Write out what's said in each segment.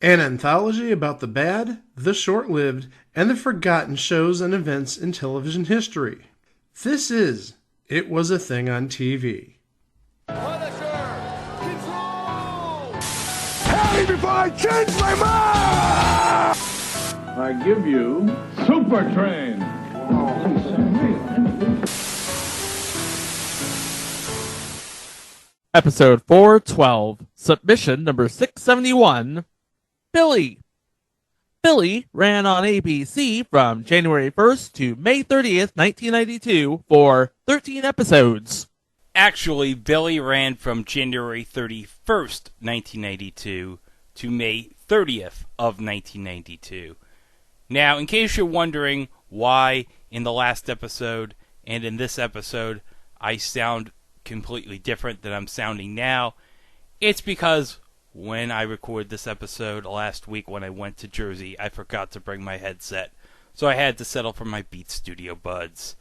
An anthology about the bad, the short-lived, and the forgotten shows and events in television history. This is It Was a Thing on TV. Punisher! Control! Tell me before I change my mind! I give you Super Train. Episode 412, submission number 671, Billy. Billy ran on ABC from January 1st to May 30th, 1992 for 13 episodes. Actually, Billy ran from January 31st, 1992 to May 30th of 1992. Now, in case you're wondering why in the last episode and in this episode I sound completely different than I'm sounding now, it's because when I recorded this episode last week when I went to Jersey, I forgot to bring my headset, so I had to settle for my Beats Studio buds.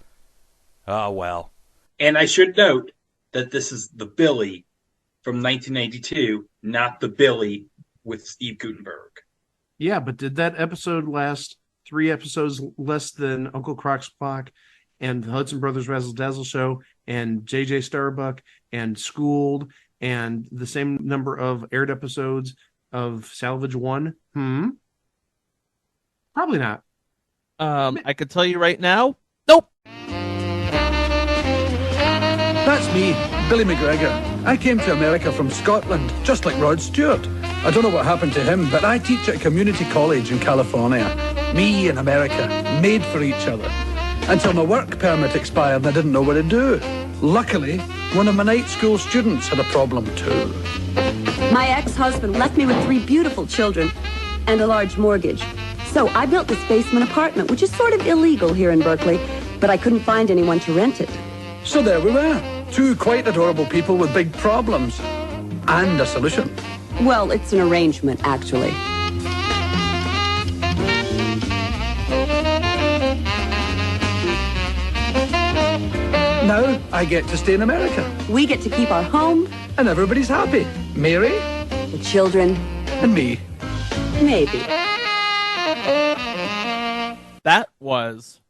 Oh well. And I should note that this is the Billy from 1992, not the Billy with Steve Guttenberg. Yeah, but did that episode last 3 episodes less than Uncle Croc's Clock and the Hudson Brothers Razzle Dazzle Show and J.J. Starbuck and Schooled and the same number of aired episodes of Salvage One? Probably not. I could tell you right now, nope. That's me, Billy McGregor. I came to America from Scotland, just like Rod Stewart. I don't know what happened to him, but I teach at a community college in California. Me and America, made for each other. Until my work permit expired and I didn't know what to do. Luckily, one of my night school students had a problem too. My ex-husband left me with 3 beautiful children and a large mortgage. So I built this basement apartment, which is sort of illegal here in Berkeley, but I couldn't find anyone to rent it. So there we were, 2 quite adorable people with big problems. And a solution. Well, it's an arrangement, actually. Now I get to stay in America. We get to keep our home. And everybody's happy. Mary. The children. And me. Maybe. That was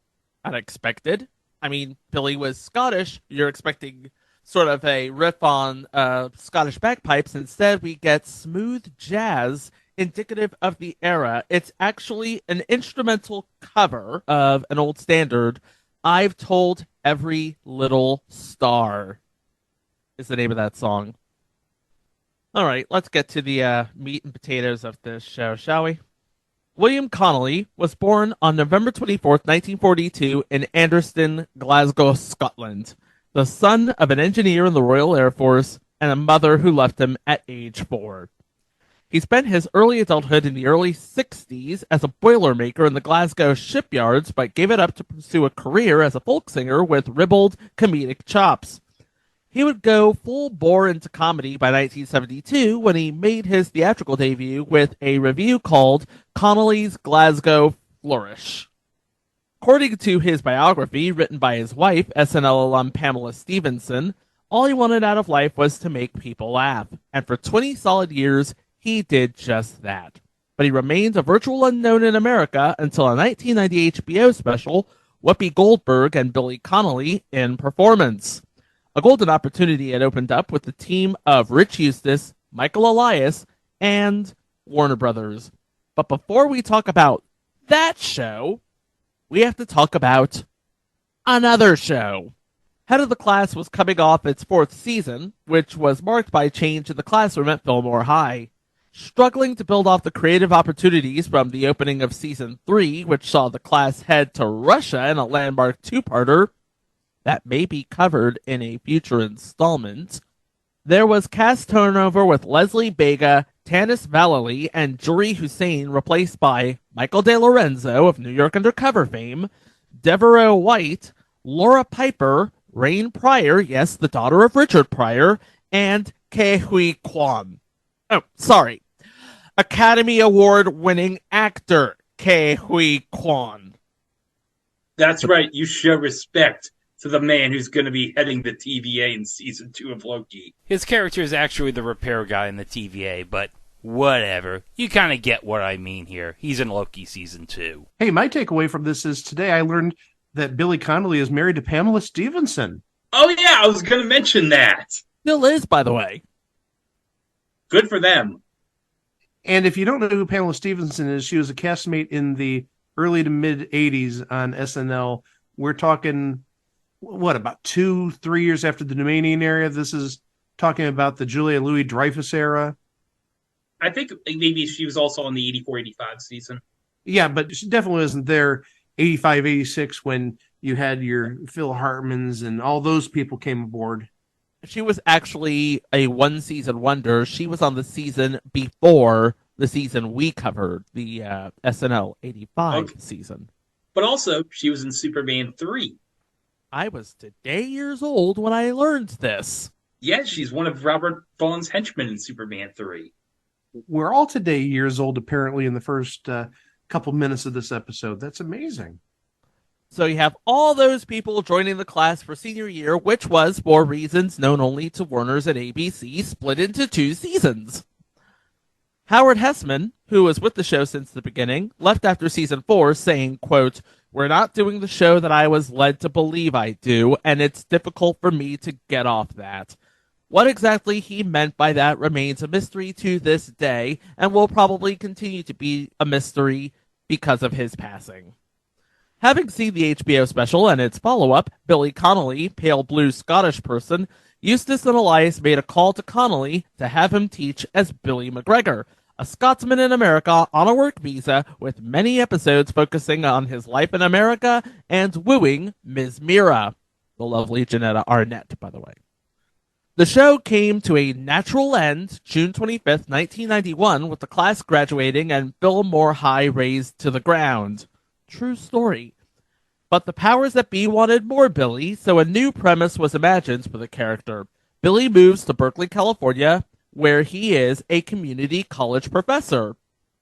unexpected. I mean, Billy was Scottish. You're expecting sort of a riff on Scottish bagpipes. Instead, we get smooth jazz indicative of the era. It's actually an instrumental cover of an old standard. I've Told Every Little Star is the name of that song. All right, let's get to the meat and potatoes of this show, shall we? William Connolly was born on November 24th, 1942 in Anderston, Glasgow, Scotland, the son of an engineer in the Royal Air Force and a mother who left him at age 4. He spent his early adulthood in the early 60s as a boilermaker in the Glasgow shipyards, but gave it up to pursue a career as a folk singer with ribald comedic chops. He would go full bore into comedy by 1972 when he made his theatrical debut with a revue called Connolly's Glasgow Flourish. According to his biography, written by his wife, SNL alum Pamela Stevenson, all he wanted out of life was to make people laugh, and for 20 solid years, he did just that. But he remained a virtual unknown in America until a 1990 HBO special, Whoopi Goldberg and Billy Connolly in Performance. A golden opportunity had opened up with the team of Rich Eustace, Michael Elias, and Warner Brothers. But before we talk about that show, we have to talk about another show. Head of the Class was coming off its 4th season, which was marked by change in the classroom at Fillmore High. Struggling to build off the creative opportunities from the opening of Season 3, which saw the class head to Russia in a landmark 2-parter that may be covered in a future installment, there was cast turnover with Leslie Bega, Tanis Vallely, and Juri Hussein replaced by Michael De Lorenzo of New York Undercover fame, Devereaux White, Laura Piper, Rain Pryor, yes, the daughter of Richard Pryor, and Ke Huy Quan. Oh, sorry. Academy Award-winning actor Ke Huy Quan. That's right. You show respect to the man who's going to be heading the TVA in Season 2 of Loki. His character is actually the repair guy in the TVA, but Whatever. You kind of get what I mean here. He's in Loki season 2. Hey, my takeaway from this is today I learned that Billy Connolly is married to Pamela Stevenson. Oh, yeah, I was going to mention that. Still is, by the way. Good for them. And if you don't know who Pamela Stevenson is, she was a castmate in the early to mid 80s on SNL. We're talking, what, about 2-3 years after the Domanian era? This is talking about the Julia Louis-Dreyfus era. I think maybe she was also on the 84-85 season. Yeah, but she definitely wasn't there 85, 86 when you had your Phil Hartmans and all those people came aboard. She was actually a one-season wonder. She was on the season before the season we covered, the SNL 85 season. But also, she was in Superman 3. I was today years old when I learned this. Yeah, she's one of Robert Vaughn's henchmen in Superman 3. We're all today years old, apparently, in the first couple minutes of this episode. That's amazing. So you have all those people joining the class for senior year, which was, for reasons known only to Warner's and ABC, split into 2 seasons. Howard Hesseman, who was with the show since the beginning, left after season 4 saying, quote, "We're not doing the show that I was led to believe I do, and it's difficult for me to get off that." What exactly he meant by that remains a mystery to this day, and will probably continue to be a mystery because of his passing. Having seen the HBO special and its follow-up, Billy Connolly, pale blue Scottish person, Eustace and Elias made a call to Connolly to have him teach as Billy McGregor, a Scotsman in America on a work visa with many episodes focusing on his life in America and wooing Ms. Mira, the lovely Janetta Arnett, by the way. The show came to a natural end June 25th, 1991, with the class graduating and Fillmore High razed to the ground. True story. But the powers that be wanted more Billy, so a new premise was imagined for the character. Billy moves to Berkeley, California, where he is a community college professor,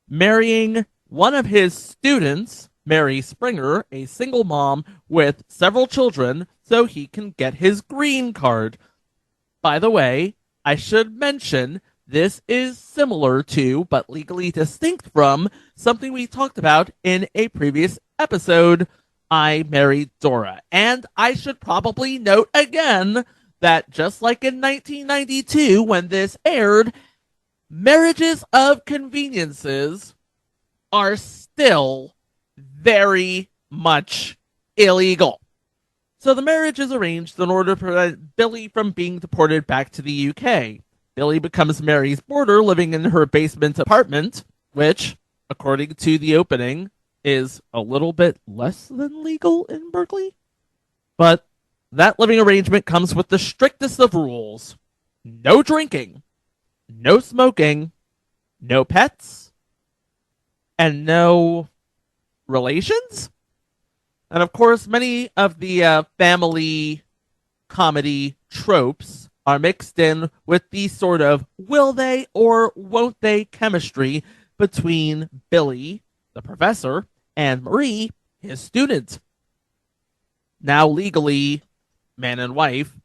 marrying one of his students, Mary Springer, a single mom with several children, so he can get his green card. By the way, I should mention this is similar to, but legally distinct from, something we talked about in a previous episode, I Married Dora. And I should probably note again that just like in 1992 when this aired, marriages of conveniences are still very much illegal. So the marriage is arranged in order to prevent Billy from being deported back to the UK. Billy becomes Mary's boarder, living in her basement apartment, which, according to the opening, is a little bit less than legal in Berkeley. But that living arrangement comes with the strictest of rules. No drinking, no smoking, no pets, and no relations? And of course, many of the family comedy tropes are mixed in with the sort of will they or won't they chemistry between Billy, the professor, and Marie, his student. Now legally man and wife,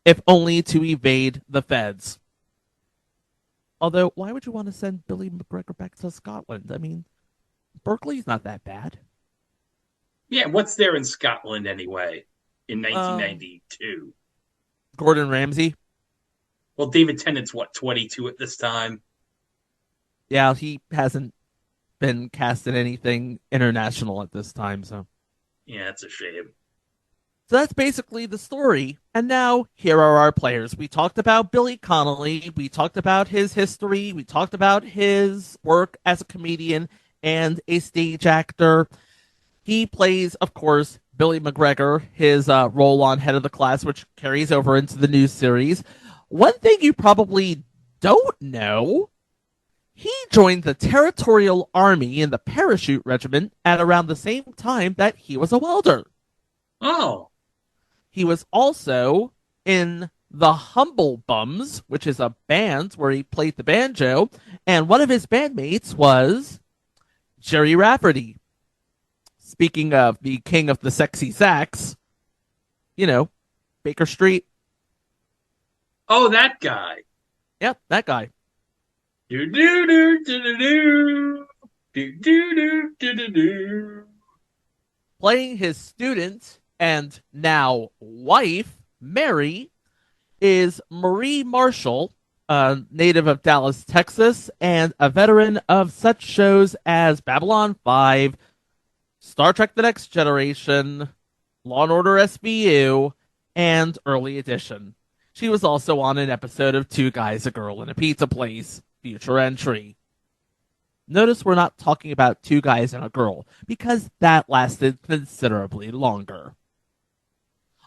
if only to evade the feds. Although, why would you want to send Billy McGregor back to Scotland? I mean, Berkeley's not that bad. Yeah, what's there in Scotland anyway in 1992? Gordon Ramsay? Well, David Tennant's, 22 at this time? Yeah, he hasn't been cast in anything international at this time, so. Yeah, that's a shame. So that's basically the story. And now, here are our players. We talked about Billy Connolly. We talked about his history. We talked about his work as a comedian and a stage actor. He plays, of course, Billy McGregor, his role on Head of the Class, which carries over into the new series. One thing you probably don't know, he joined the Territorial Army in the Parachute Regiment at around the same time that he was a welder. Oh. He was also in the Humble Bums, which is a band where he played the banjo, and one of his bandmates was Jerry Rafferty. Speaking of the king of the sexy sax, Baker Street. Oh, that guy. Yep, that guy. Do do do do do do do do do do do. Playing his student and now wife, Mary, is Marie Marshall, a native of Dallas, Texas, and a veteran of such shows as Babylon 5, Star Trek The Next Generation, Law and Order SVU, and Early Edition. She was also on an episode of Two Guys, a Girl, and a Pizza Place, future entry. Notice we're not talking about Two Guys and a Girl, because that lasted considerably longer.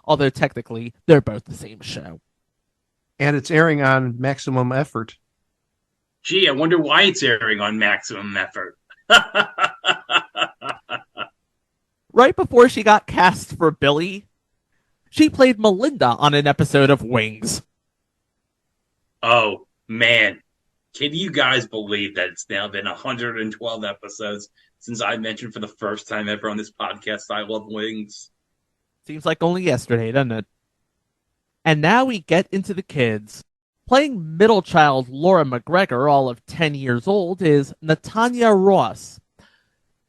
Although technically, they're both the same show. And it's airing on Maximum Effort. Gee, I wonder why it's airing on Maximum Effort. Right before she got cast for Billy, she played Melinda on an episode of Wings. Oh, man. Can you guys believe that it's now been 112 episodes since I mentioned for the first time ever on this podcast I love Wings? Seems like only yesterday, doesn't it? And now we get into the kids. Playing middle child Laura McGregor, all of 10 years old, is Natanya Ross,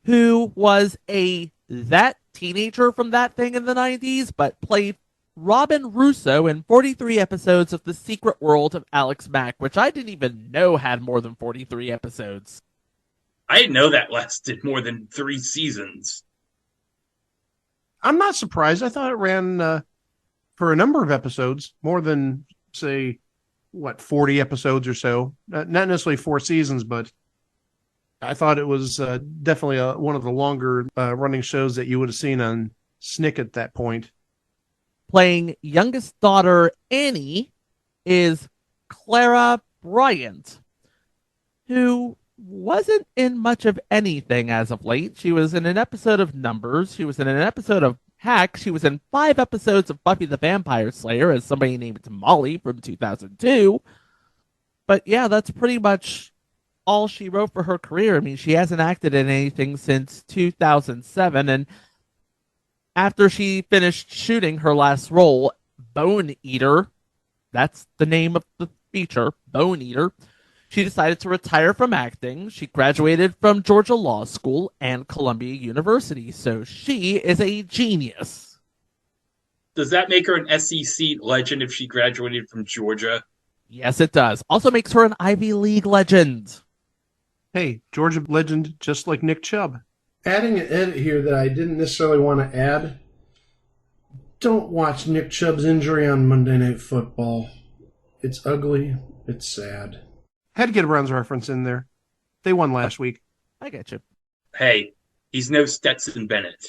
who was that teenager from That Thing in the 90s, but played Robin Russo in 43 episodes of The Secret World of Alex Mack, which I didn't even know had more than 43 episodes. I didn't know that lasted more than 3 seasons. I'm not surprised. I thought it ran for a number of episodes, more than, say, 40 episodes or so. Not necessarily 4 seasons, but I thought it was definitely one of the longer running shows that you would have seen on Snick at that point. Playing youngest daughter Annie is Clara Bryant, who wasn't in much of anything as of late. She was in an episode of Numbers. She was in an episode of Hack. She was in 5 episodes of Buffy the Vampire Slayer as somebody named Molly from 2002. But yeah, that's pretty much all she wrote for her career. I mean, she hasn't acted in anything since 2007, and after she finished shooting her last role, Bone Eater, that's the name of the feature, Bone Eater, she decided to retire from acting. She graduated from Georgia Law School and Columbia University, so she is a genius. Does that make her an SEC legend if she graduated from Georgia? Yes, it does. Also makes her an Ivy League legend. Hey, Georgia legend, just like Nick Chubb. Adding an edit here that I didn't necessarily want to add. Don't watch Nick Chubb's injury on Monday Night Football. It's ugly. It's sad. Had to get a Browns reference in there. They won last week. I get you. Hey, he's no Stetson Bennett.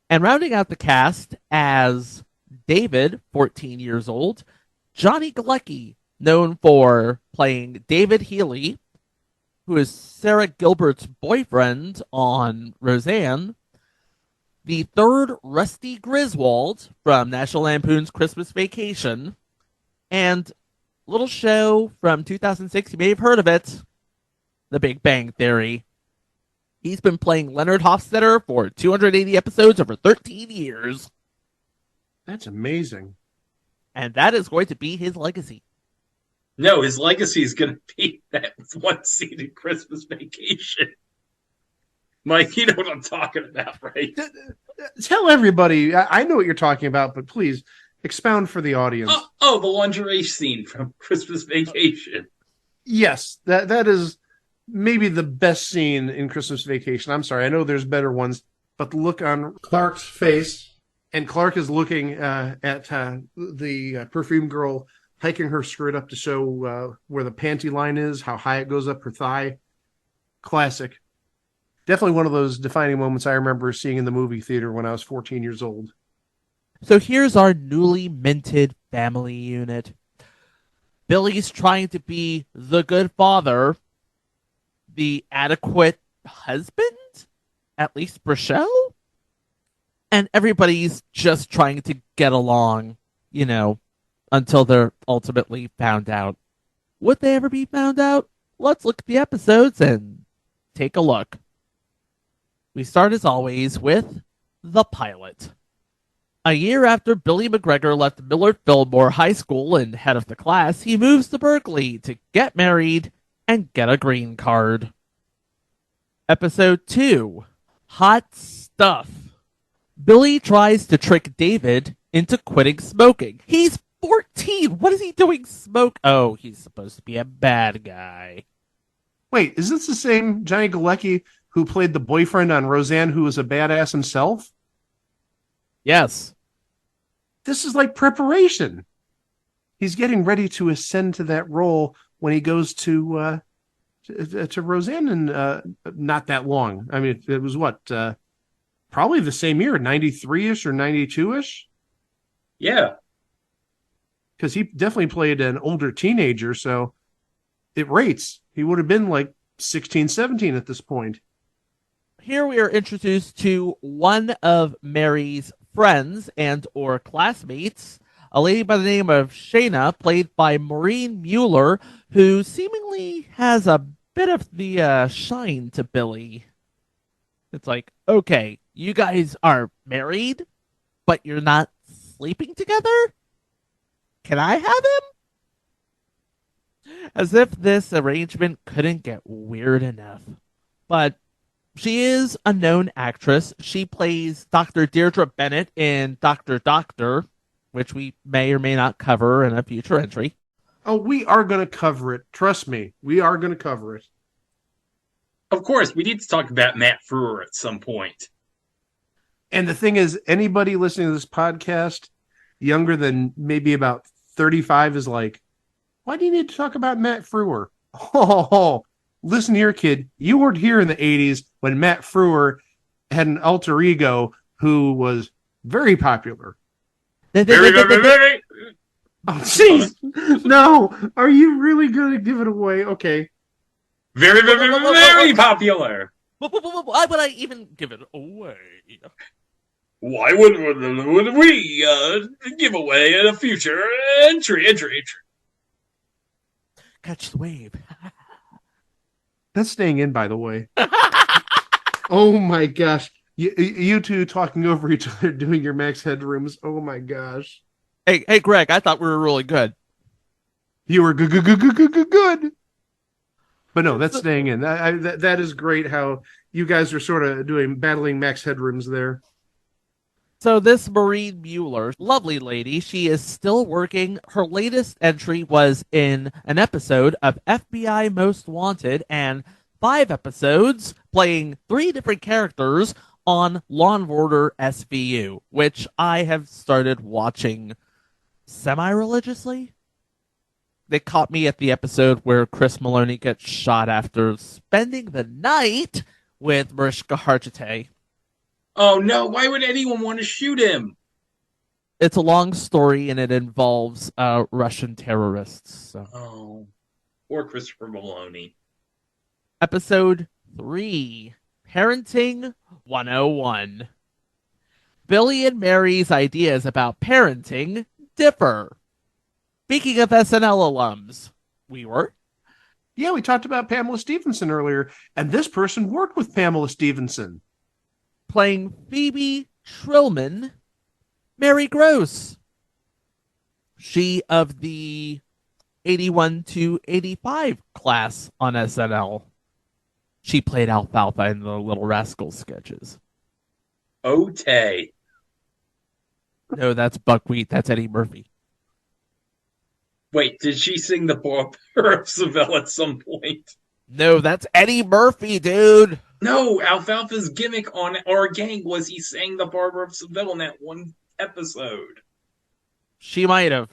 And rounding out the cast as David, 14 years old, Johnny Galecki, known for playing David Healy, who is Sarah Gilbert's boyfriend on Roseanne, the third Rusty Griswold from National Lampoon's Christmas Vacation, and a little show from 2006, you may have heard of it, The Big Bang Theory. He's been playing Leonard Hofstadter for 280 episodes over 13 years. That's amazing. And that is going to be his legacy. No, his legacy is going to be that one scene in Christmas Vacation. Mike, you know what I'm talking about, right? Tell everybody. I know what you're talking about, but please expound for the audience. Oh, the lingerie scene from Christmas Vacation. Yes, that is maybe the best scene in Christmas Vacation. I'm sorry, I know there's better ones, but the look on Clark's face. And Clark is looking at the perfume girl hiking her skirt up to show where the panty line is, how high it goes up her thigh. Classic. Definitely one of those defining moments I remember seeing in the movie theater when I was 14 years old. So here's our newly minted family unit. Billy's trying to be the good father, the adequate husband, at least for show. And everybody's just trying to get along, until they're ultimately found out. Would they ever be found out? Let's look at the episodes and take a look. We start, as always, with the pilot. A year after Billy McGregor left Millard Fillmore High School and head of the class, he moves to Berkeley to get married and get a green card. Episode 2, Hot Stuff. Billy tries to trick David into quitting smoking. He's 14. What is he doing Oh, he's supposed to be a bad guy. Wait, is this the same Johnny Galecki who played the boyfriend on Roseanne who was a badass himself? Yes. This is like preparation. He's getting ready to ascend to that role when he goes to Roseanne in not that long. I mean, it was what, probably the same year, 93-ish or 92-ish? Yeah. Because he definitely played an older teenager, so it rates. He would have been like 16, 17 at this point. Here we are introduced to one of Mary's friends and or classmates, a lady by the name of Shayna, played by Maureen Mueller, who seemingly has a bit of the shine to Billy. It's like, okay, you guys are married, but you're not sleeping together? Can I have him? As if this arrangement couldn't get weird enough. But she is a known actress. She plays Dr. Deirdre Bennett in Dr. Doctor, which we may or may not cover in a future entry. Oh, we are going to cover it. Trust me, we are going to cover it. Of course, we need to talk about Matt Frewer at some point. And the thing is, anybody listening to this podcast younger than maybe about 35 is like, why do you need to talk about Matt Frewer? Oh, listen here, kid. You weren't here in the 80s when Matt Frewer had an alter ego who was very popular. Very. Oh, jeez. No. Are you really going to give it away? Okay. Very popular. Why would I even give it away? Why would we give away a future entry? Catch the wave. That's staying in, by the way. Oh my gosh. You two talking over each other doing your Max Headrooms. Oh my gosh. Hey, Greg, I thought we were really good. You were good. But no, that's staying in. That is great how you guys are sort of battling Max Headrooms there. So this Maureen Mueller, lovely lady, she is still working. Her latest entry was in an episode of FBI Most Wanted and 5 episodes playing 3 different characters on Law & Order SVU, which I have started watching semi-religiously. They caught me at the episode where Chris Maloney gets shot after spending the night with Mariska Hargitay. Oh no, why would anyone want to shoot him? It's a long story and it involves Russian terrorists. So. Oh, poor Christopher Maloney. Episode 3, Parenting 101. Billy and Mary's ideas about parenting differ. Speaking of SNL alums, we were? Yeah, we talked about Pamela Stevenson earlier, and this person worked with Pamela Stevenson. Playing Phoebe Trillman, Mary Gross. She of the 81 to 85 class on SNL. She played Alfalfa in the Little Rascals sketches. Otay. No, that's Buckwheat. That's Eddie Murphy. Wait, did she sing the Barber of Seville at some point? No, that's Eddie Murphy, dude. No, Alfalfa's gimmick on Our Gang was he sang the Barber of Seville in that one episode. She might have.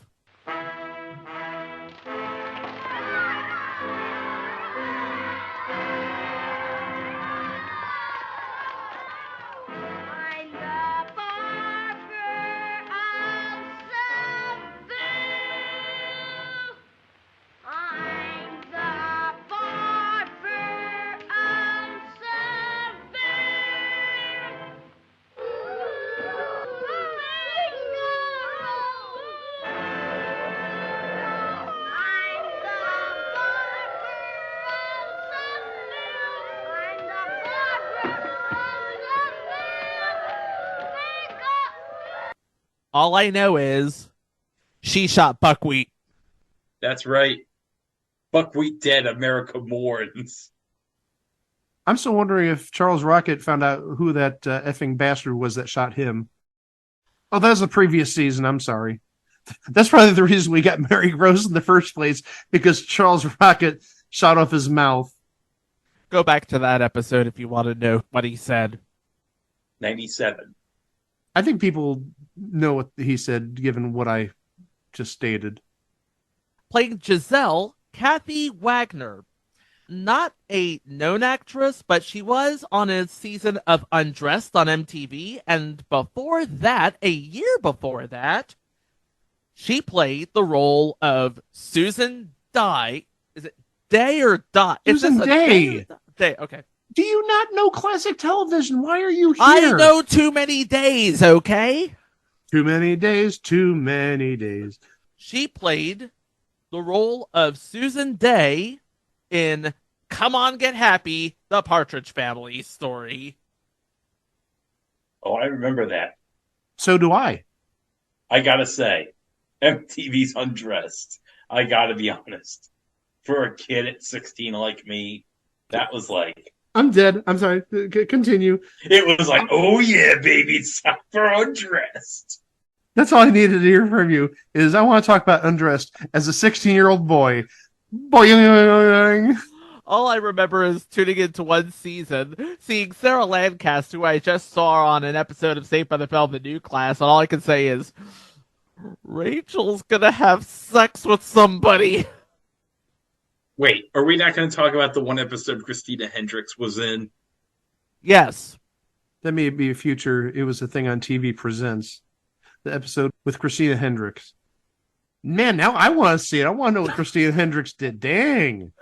All I know is she shot Buckwheat. That's right. buckwheat dead America mourns. I'm still wondering if Charles Rocket found out who that effing bastard was that shot him. Oh, that was the previous season. I'm sorry. That's probably the reason we got Mary Gross in the first place, because Charles Rocket shot off his mouth. Go back to that episode if you want to know what he said. 97. I think people know what he said, given what I just stated. Playing Giselle, Kathy Wagner. Not a known actress, but she was on a season of Undressed on MTV, and before that, a year before that, she played the role of Susan Day. Is it Day or Dye? Susan Day. Day, okay. Do you not know classic television? Why are you here? I know too many days, okay? Too many days, too many days. She played the role of Susan Day in Come On Get Happy, the Partridge Family story. Oh, I remember that. So do I. I gotta say, MTV's Undressed. I gotta be honest. For a kid at 16 like me, that was like... I'm dead. I'm sorry. Continue. It was like, oh yeah, baby, it's time for Undressed. That's all I needed to hear from you, is I want to talk about Undressed as a 16-year-old boy. Boing. All I remember is tuning into one season, seeing Sarah Lancaster, who I just saw on an episode of Saved by the Bell, the new class, and all I can say is, Rachel's gonna have sex with somebody. Wait, are we not going to talk about the one episode Christina Hendricks was in? Yes. That may be a future It Was a Thing on TV presents. The episode with Christina Hendricks. Man, now I want to see it. I want to know what Christina Hendricks did. Dang.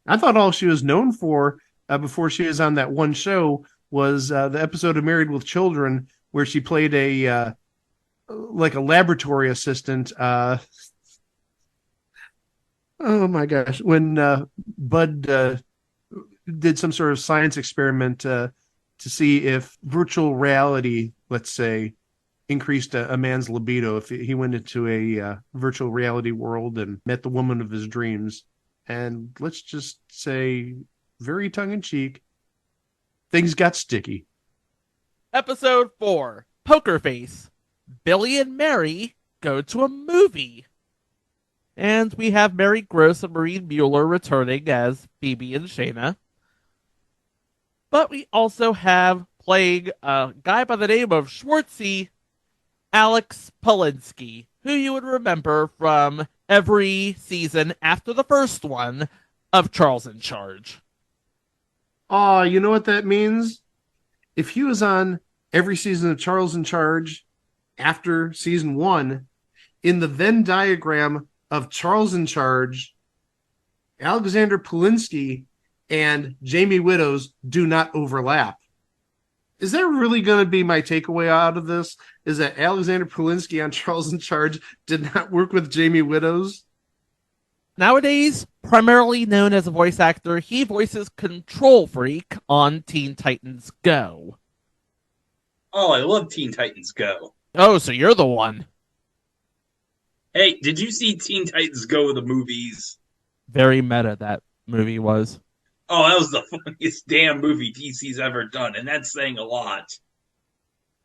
I thought all she was known for before she was on that one show was the episode of Married with Children, where she played a laboratory assistant. Oh my gosh! When Bud did some sort of science experiment to see if virtual reality, let's say, increased a man's libido if he went into a virtual reality world and met the woman of his dreams. And let's just say, very tongue-in-cheek, things got sticky. Episode 4, Poker Face. Billy and Mary go to a movie. And we have Mary Gross and Maureen Mueller returning as Phoebe and Shayna. But we also have, playing a guy by the name of Schwartzy, Alex Polinsky, who you would remember from every season after the first one of Charles in Charge. Oh, you know what that means? If he was on every season of Charles in Charge after season 1, in the Venn diagram of Charles in Charge, Alexander Polinsky and Jamie Widows do not overlap. Is that really going to be my takeaway out of this? Is that Alexander Polinsky on Charles in Charge did not work with Jamie Widows? Nowadays, primarily known as a voice actor, he voices Control Freak on Teen Titans Go. Oh, I love Teen Titans Go. Oh, so you're the one. Hey, did you see Teen Titans Go the movies? Very meta that movie was. Oh, that was the funniest damn movie DC's ever done, and that's saying a lot.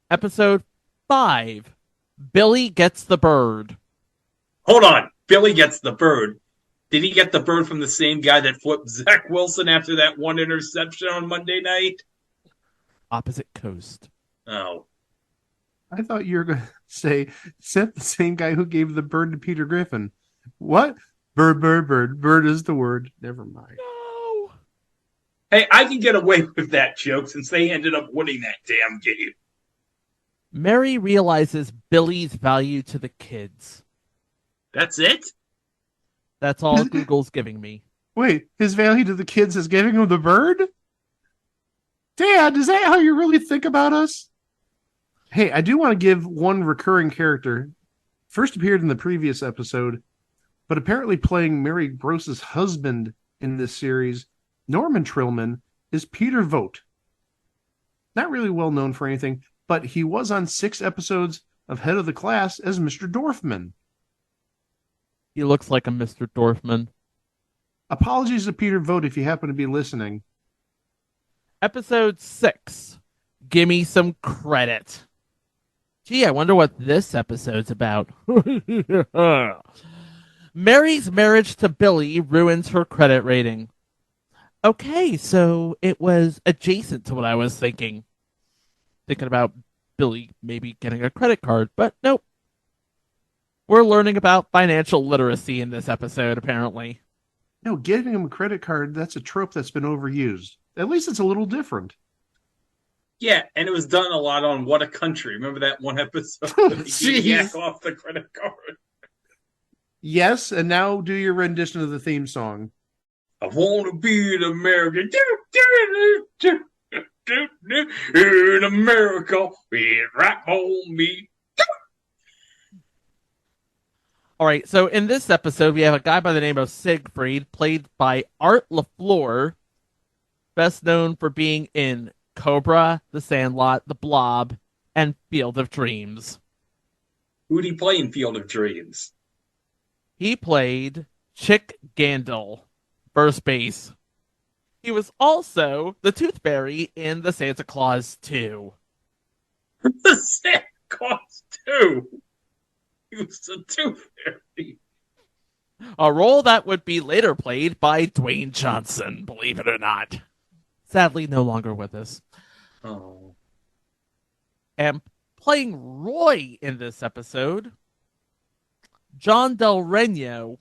Episode 5, Billy Gets the Bird. Hold on, Billy gets the bird. Did he get the bird from the same guy that flipped Zach Wilson after that one interception on Monday night? Opposite coast. Oh. I thought you were going to say, except the same guy who gave the bird to Peter Griffin. What? Bird, bird, bird. Bird is the word. Never mind. No. Hey, I can get away with that joke since they ended up winning that damn game. Mary realizes Billy's value to the kids. That's it? That's all Google's giving me. Wait, his value to the kids is giving him the bird? Dad, is that how you really think about us? Hey, I do want to give one recurring character. First appeared in the previous episode, but apparently playing Mary Gross's husband in this series, Norman Trillman, is Peter Vogt. Not really well known for anything, but he was on 6 episodes of Head of the Class as Mr. Dorfman. He looks like a Mr. Dorfman. Apologies to Peter Vogt if you happen to be listening. Episode 6. Gimme some credit. Gee, I wonder what this episode's about. Mary's marriage to Billy ruins her credit rating. Okay, so it was adjacent to what I was thinking. Thinking about Billy maybe getting a credit card, but nope. We're learning about financial literacy in this episode, apparently. No, giving him a credit card, that's a trope that's been overused. At least it's a little different. Yeah, and it was done a lot on What a Country. Remember that one episode? Jeez. Yak off the credit card. Yes, and now do your rendition of the theme song. I want to be an American. In America, it's right on me. All right, so in this episode, we have a guy by the name of Siegfried, played by Art LaFleur, best known for being in Cobra, The Sandlot, The Blob, and Field of Dreams. Who'd he play in Field of Dreams? He played Chick Gandil, first base. He was also the Tooth Fairy in The Santa Claus 2. The Santa Claus 2. He was the Tooth Fairy. A role that would be later played by Dwayne Johnson, believe it or not. Sadly, no longer with us. Oh. And playing Roy in this episode, John Del Reno,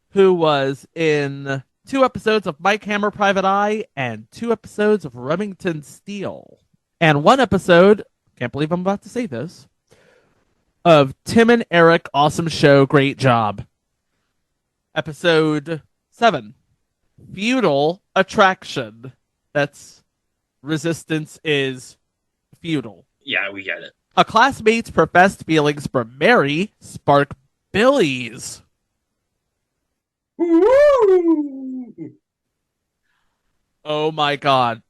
who was in 2 episodes of Mike Hammer Private Eye and 2 episodes of Remington Steele. And 1 episode, can't believe I'm about to say this, of Tim and Eric Awesome Show, Great Job. Episode 7, Feudal Attraction. That's resistance is feudal. Yeah, we get it. A classmate's professed feelings for Mary spark Billy's. Woo! Oh my god.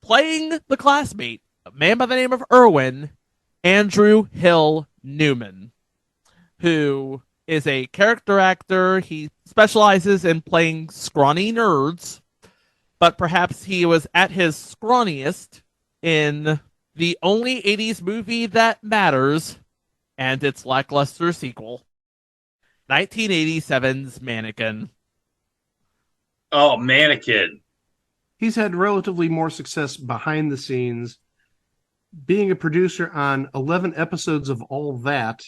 Playing the classmate, a man by the name of Irwin, Andrew Hill Newman, who is a character actor. He specializes in playing scrawny nerds, but perhaps he was at his scrawniest in the only 80s movie that matters, and its lackluster sequel, 1987's Mannequin. Oh, Mannequin. He's had relatively more success behind the scenes, being a producer on 11 episodes of All That,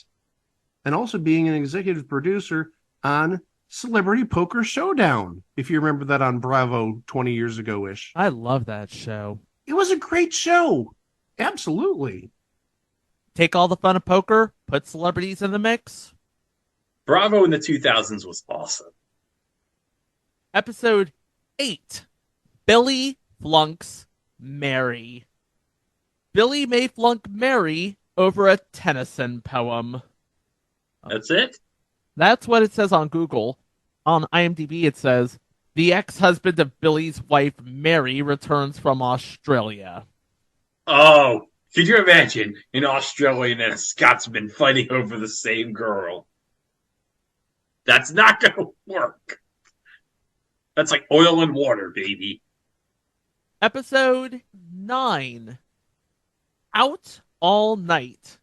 and also being an executive producer on Celebrity Poker Showdown, if you remember that on Bravo 20 years ago-ish. I love that show. It was a great show. Absolutely. Take all the fun of poker, put celebrities in the mix. Bravo in the 2000s was awesome. Episode 8, Billy Flunks Mary. Billy may flunk Mary over a Tennyson poem. That's it? That's what it says on Google. On IMDb it says, the ex-husband of Billy's wife Mary returns from Australia. Oh, could you imagine an Australian and a Scotsman fighting over the same girl? That's not going to work. That's like oil and water, baby. Episode 9, Out All Night.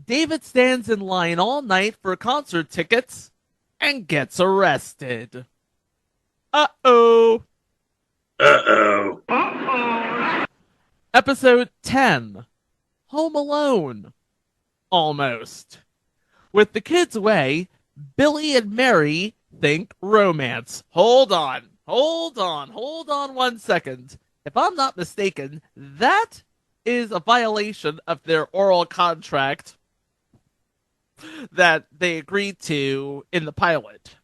David stands in line all night for concert tickets and gets arrested. Uh-oh. Uh-oh. Episode 10, Home Alone. Almost. With the kids away, Billy and Mary think romance. Hold on 1 second. If I'm not mistaken, that is a violation of their oral contract that they agreed to in the pilot.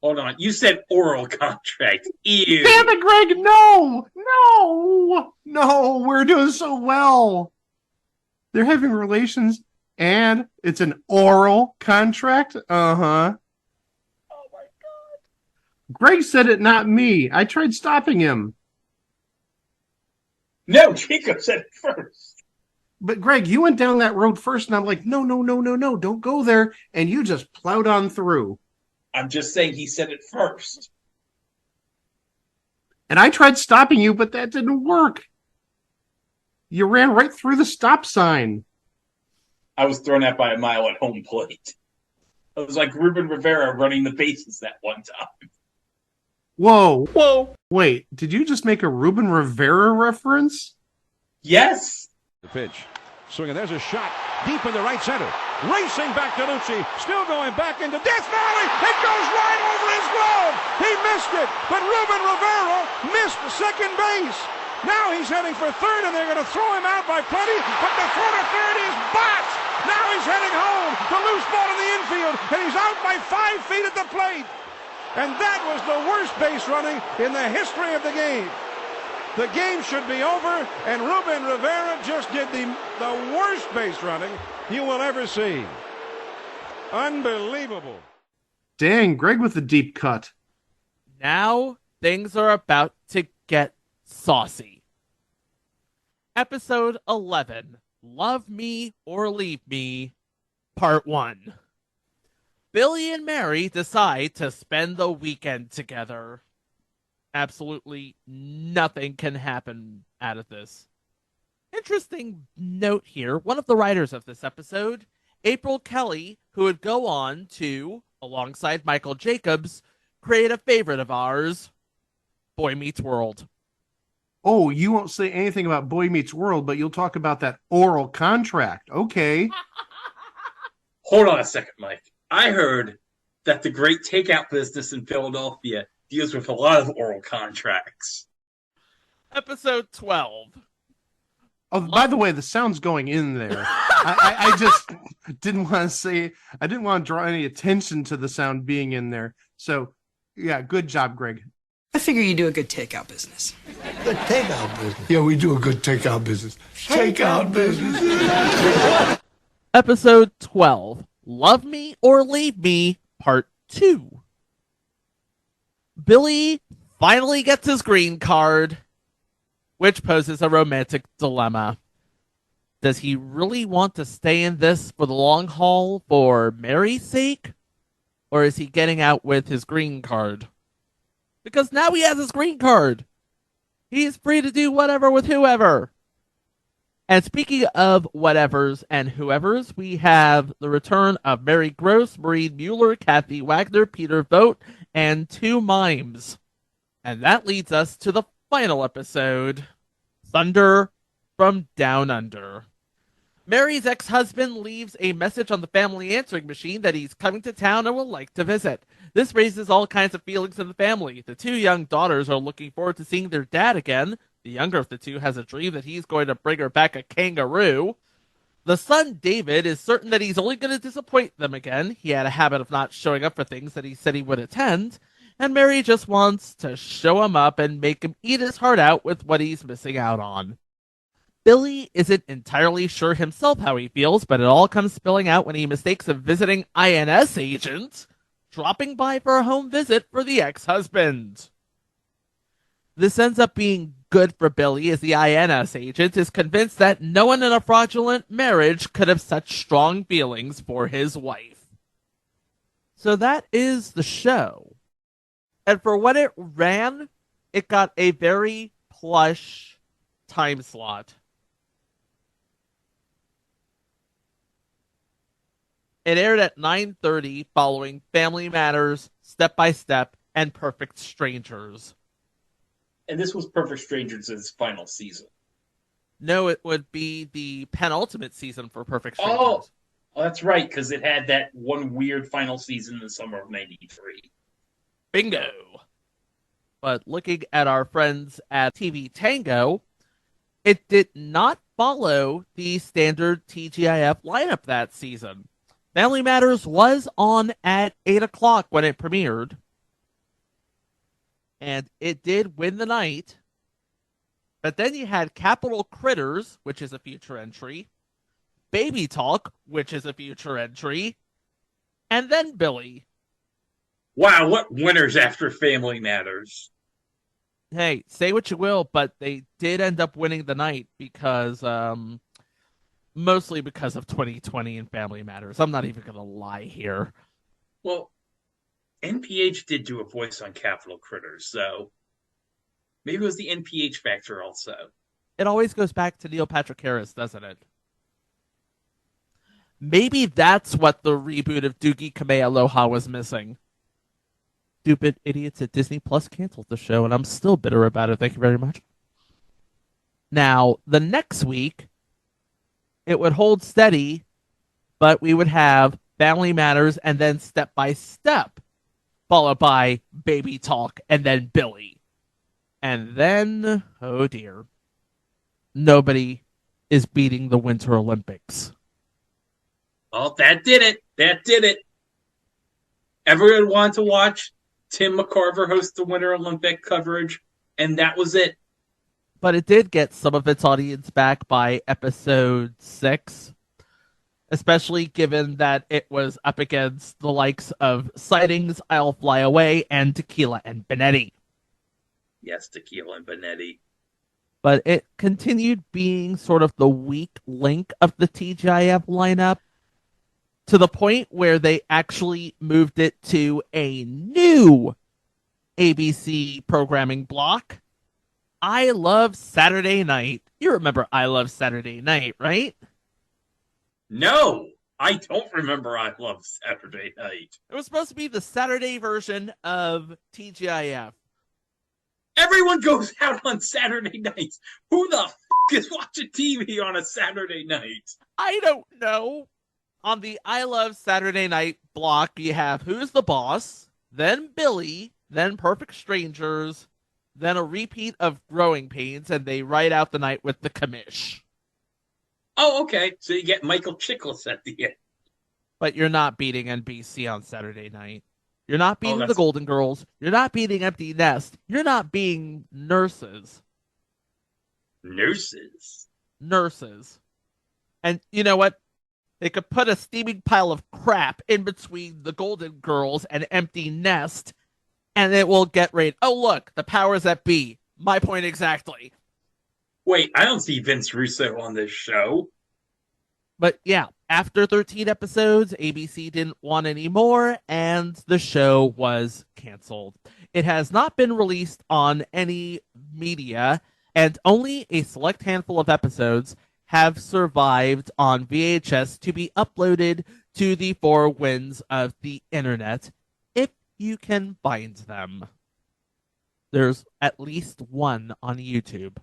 Hold on. You said oral contract. Ew. Damn it, Greg! No! We're doing so well. They're having relations, and it's an oral contract? Uh-huh. Oh my god. Greg said it, not me. I tried stopping him. No, Chico said it first. But Greg, you went down that road first, and I'm like, no, no, no, no, no, don't go there. And you just plowed on through. I'm just saying he said it first. And I tried stopping you, but that didn't work. You ran right through the stop sign. I was thrown out by a mile at home plate. It was like Ruben Rivera running the bases that one time. Whoa. Whoa. Wait, did you just make a Ruben Rivera reference? Yes. The pitch. Swinging. There's a shot deep in the right center. Racing back to Lucci. Still going back into Death Valley. It goes right over his glove. He missed it. But Ruben Rivera missed second base. Now he's heading for third, and they're going to throw him out by plenty. But the throw to third is botched. Now he's heading home. The loose ball in the infield, and he's out by 5 feet at the plate. And that was the worst base running in the history of the game. The game should be over, and Ruben Rivera just did the worst base running you will ever see. Unbelievable. Dang, Greg with the deep cut. Now things are about to get saucy. Episode 11, Love Me or Leave Me, Part 1. Billy and Mary decide to spend the weekend together. Absolutely nothing can happen out of this. Interesting note here, one of the writers of this episode, April Kelly, who would go on to, alongside Michael Jacobs, create a favorite of ours, Boy Meets World. Oh, you won't say anything about Boy Meets World, but you'll talk about that oral contract. Okay. Hold on a second, Mike. I heard that the great takeout business in Philadelphia deals with a lot of oral contracts. Episode 12. Oh, by the way, the sound's going in there. I just didn't want to say, I didn't want to draw any attention to the sound being in there. So, yeah, good job, Greg. I figure you do a good takeout business. Good takeout business. Yeah, we do a good takeout business. Takeout business. Episode 12, Love Me or Leave Me, Part 2. Billy finally gets his green card, which poses a romantic dilemma. Does he really want to stay in this for the long haul for Mary's sake? Or is he getting out with his green card? Because now he has his green card. He's free to do whatever with whoever. And speaking of whatevers and whoever's, we have the return of Mary Gross, Maureen Mueller, Kathy Wagner, Peter Vogt, and 2 mimes. And that leads us to the final episode, Thunder from Down Under. Mary's ex-husband leaves a message on the family answering machine that he's coming to town and would like to visit. This raises all kinds of feelings in the family. The 2 young daughters are looking forward to seeing their dad again. The younger of the 2 has a dream that he's going to bring her back a kangaroo. The son, David, is certain that he's only going to disappoint them again. He had a habit of not showing up for things that he said he would attend. And Mary just wants to show him up and make him eat his heart out with what he's missing out on. Billy isn't entirely sure himself how he feels, but it all comes spilling out when he mistakes a visiting INS agent dropping by for a home visit for the ex-husband. This ends up being good for Billy, as the INS agent is convinced that no one in a fraudulent marriage could have such strong feelings for his wife. So that is the show. And for what it ran, it got a very plush time slot. It aired at 9:30 following Family Matters, Step by Step, and Perfect Strangers. And this was Perfect Strangers' final season. No, it would be the penultimate season for Perfect Strangers. Oh, that's right, because it had that one weird final season in the summer of 93. Bingo! But looking at our friends at TV Tango, it did not follow the standard TGIF lineup that season. Family Matters was on at 8 o'clock when it premiered. And it did win the night. But then you had Capital Critters, which is a future entry. Baby Talk, which is a future entry. And then Billy. Wow, what winners after Family Matters. Hey, say what you will, but they did end up winning the night because mostly because of 2020 and Family Matters. I'm not even going to lie here. Well, NPH did do a voice on Capital Critters, so maybe it was the NPH factor also. It always goes back to Neil Patrick Harris, doesn't it? Maybe that's what the reboot of Doogie Kamealoha was missing. Stupid idiots at Disney Plus canceled the show, and I'm still bitter about it. Thank you very much. Now, the next week, it would hold steady, but we would have Family Matters and then Step by Step, followed by Baby Talk and then Billy. And then, oh dear, nobody is beating the Winter Olympics. Oh, that did it. That did it. Everyone wanted to watch Tim McCarver host the Winter Olympic coverage, and that was it. But it did get some of its audience back by episode 6, especially given that it was up against the likes of Sightings, I'll Fly Away, and Tequila and Benetti. Yes, Tequila and Benetti. But it continued being sort of the weak link of the TGIF lineup, to the point where they actually moved it to a new ABC programming block. I Love Saturday Night. You remember I Love Saturday Night, right? No, I don't remember I Love Saturday Night. It was supposed to be the Saturday version of TGIF. Everyone goes out on Saturday nights. Who the f*** is watching TV on a Saturday night? I don't know. On the I Love Saturday Night block, you have Who's the Boss, then Billy, then Perfect Strangers, then a repeat of Growing Pains, and they ride out the night with the commish. Oh, okay. So you get Michael Chiklis at the end. But you're not beating NBC on Saturday night. You're not beating the Golden Girls. You're not beating Empty Nest. You're not beating Nurses. Nurses. And you know what? They could put a steaming pile of crap in between the Golden Girls and Empty Nest, and it will get rated. Oh, look, the powers that be. My point exactly. Wait, I don't see Vince Russo on this show. But yeah, after 13 episodes, ABC didn't want any more, and the show was canceled. It has not been released on any media, and only a select handful of episodes have survived on VHS to be uploaded to the four winds of the internet, if you can find them. There's at least one on YouTube.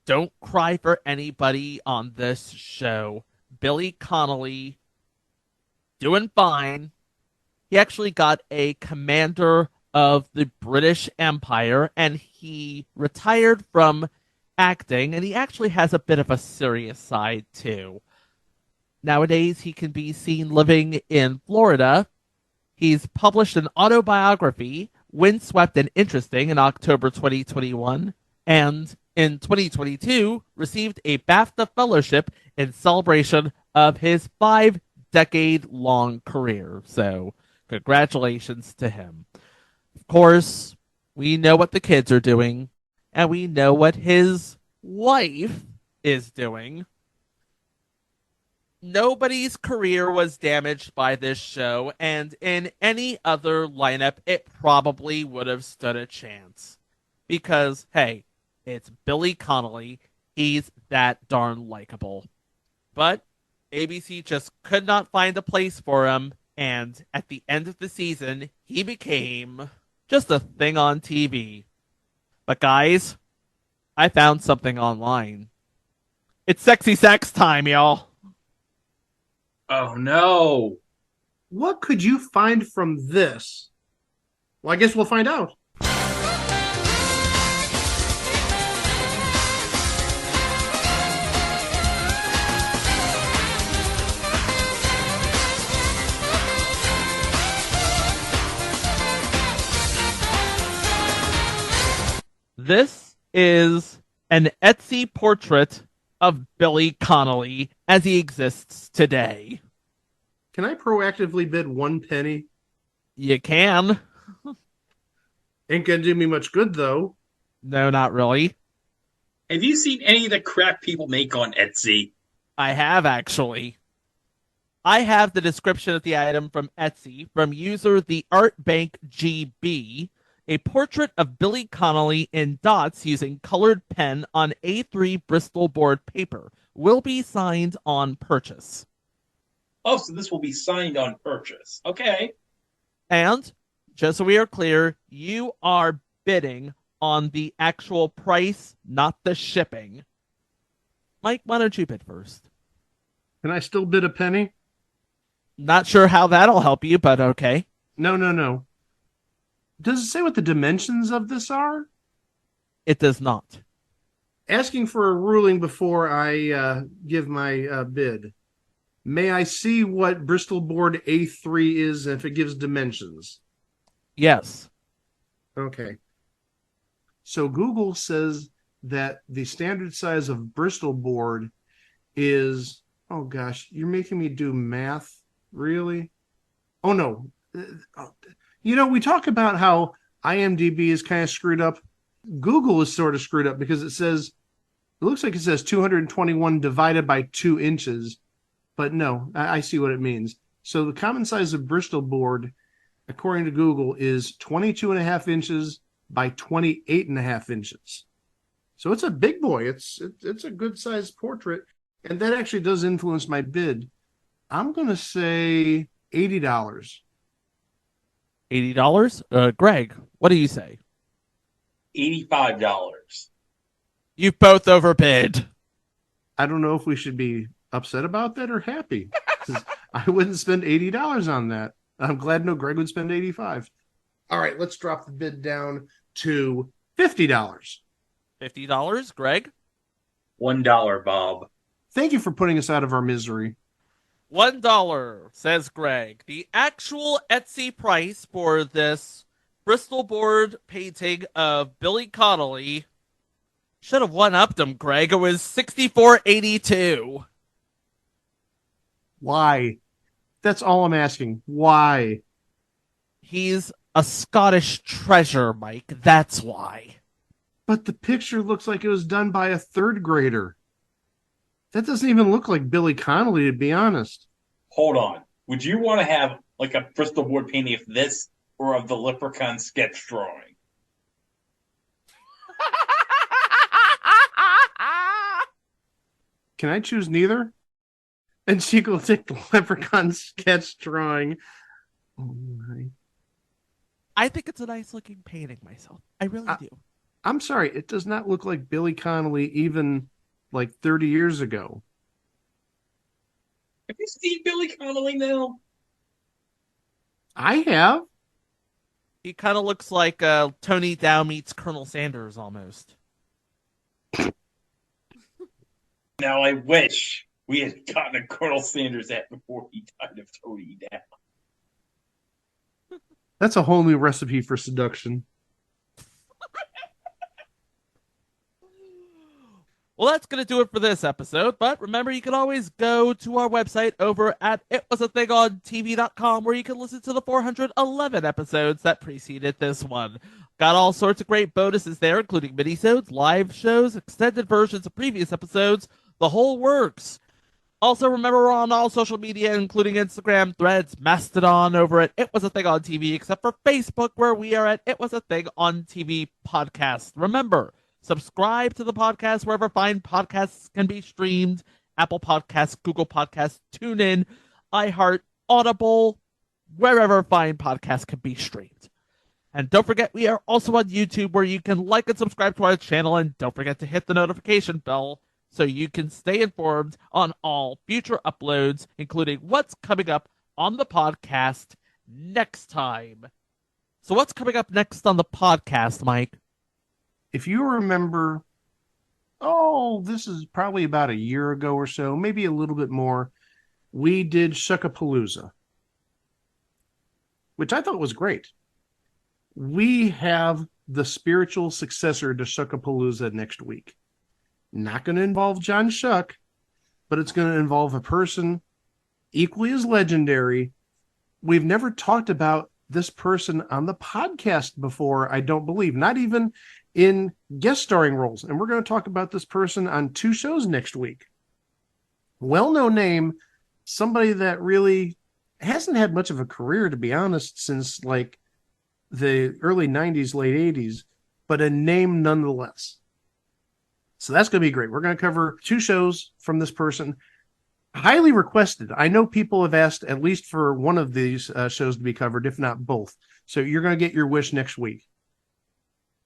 Don't cry for anybody on this show. Billy Connolly, doing fine. He actually got a commander of the British Empire, and he retired from acting, and he actually has a bit of a serious side too. Nowadays, he can be seen living in Florida. He's published an autobiography, Windswept and Interesting, in October 2021, and in 2022, received a BAFTA Fellowship in celebration of his 5-decade-long career. So, congratulations to him. Of course, we know what the kids are doing, and we know what his wife is doing. Nobody's career was damaged by this show, and in any other lineup, it probably would have stood a chance. Because, hey, it's Billy Connolly. He's that darn likable. But ABC just could not find a place for him, and at the end of the season, he became just a thing on TV. But guys, I found something online. It's sexy sex time, y'all. Oh no. What could you find from this? Well, I guess we'll find out. This is an Etsy portrait of Billy Connolly as he exists today. Can I proactively bid 1 penny? You can. Ain't gonna do me much good, though. No, not really. Have you seen any of the crap people make on Etsy? I have actually. I have the description of the item from Etsy from user the Art Bank GB, a portrait of Billy Connolly in dots using colored pen on A3 Bristol board paper. Will be signed on purchase. Oh, so this will be signed on purchase. Okay. And just so we are clear, you are bidding on the actual price, not the shipping. Mike, why don't you bid first? Can I still bid a penny? Not sure how that'll help you, but okay. No. Does it say what the dimensions of this are? It does not. Asking for a ruling before I give my bid. May I see what Bristol board A3 is if it gives dimensions? Yes. Okay. So Google says that the standard size of Bristol board is, oh gosh, you're making me do math. Really? Oh no. We talk about how IMDb is kind of screwed up. Google is sort of screwed up because it looks like it says 221 divided by 2 inches. But no, I see what it means. So the common size of Bristol board, according to Google, is 22.5 inches by 28.5 inches. So it's a big boy. It's a good sized portrait. And that actually does influence my bid. I'm going to say $80. $80? Greg, what do you say? $85. You both overbid. I don't know if we should be upset about that or happy. I wouldn't spend $80 on that. I'm glad Greg would spend $85. All right, let's drop the bid down to $50. $50, Greg? $1, Bob. Thank you for putting us out of our misery. $1, says Greg. The actual Etsy price for this Bristol board painting of Billy Connolly should have one-upped him, Greg. It was $64.82. Why? That's all I'm asking. Why? He's a Scottish treasure, Mike. That's why. But the picture looks like it was done by a third grader. That doesn't even look like Billy Connolly, to be honest. Hold on. Would you want to have like a Bristol board painting of this or of the Leprechaun sketch drawing? Can I choose neither? And she will take the Leprechaun sketch drawing. Oh my. I think it's a nice looking painting myself. I really do. I'm sorry. It does not look like Billy Connolly even like 30 years ago. Have you seen Billy Connolly now? I have. He kind of looks like Tony Dow meets Colonel Sanders almost. Now I wish we had gotten a Colonel Sanders hat before he died of Tony Dow. That's a whole new recipe for seduction. Well, that's going to do it for this episode, but remember, you can always go to our website over at itwasathingontv.com where you can listen to the 411 episodes that preceded this one. Got all sorts of great bonuses there, including minisodes, live shows, extended versions of previous episodes, the whole works. Also, remember, we're on all social media, including Instagram, Threads, Mastodon, over at It Was a Thing on TV, except for Facebook, where we are at It Was a Thing on TV podcast. Remember, subscribe to the podcast wherever fine podcasts can be streamed. Apple Podcasts, Google Podcasts, TuneIn, iHeart, Audible, wherever fine podcasts can be streamed. And don't forget, we are also on YouTube where you can like and subscribe to our channel. And don't forget to hit the notification bell so you can stay informed on all future uploads, including what's coming up on the podcast next time. So what's coming up next on the podcast, Mike? If you remember, this is probably about a year ago or so, maybe a little bit more, we did Shuckapalooza, which I thought was great. We have the spiritual successor to Shuckapalooza next week. Not going to involve John Shuck, but it's going to involve a person equally as legendary. We've never talked about this person on the podcast before, I don't believe, not even in guest starring roles. And we're going to talk about this person on 2 shows next week. well-known name, somebody that really hasn't had much of a career, to be honest, since like the early 90s, late 80s, but a name nonetheless. So that's going to be great. We're going to cover 2 shows from this person. Highly requested. I know people have asked at least for one of these shows to be covered, if not both. So you're going to get your wish next week.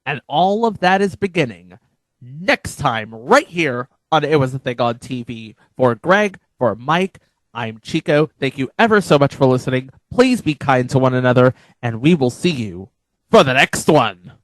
And all of that is beginning next time right here on It Was a Thing on TV. For Greg, for Mike, I'm Chico. Thank you ever so much for listening. Please be kind to one another, and we will see you for the next one.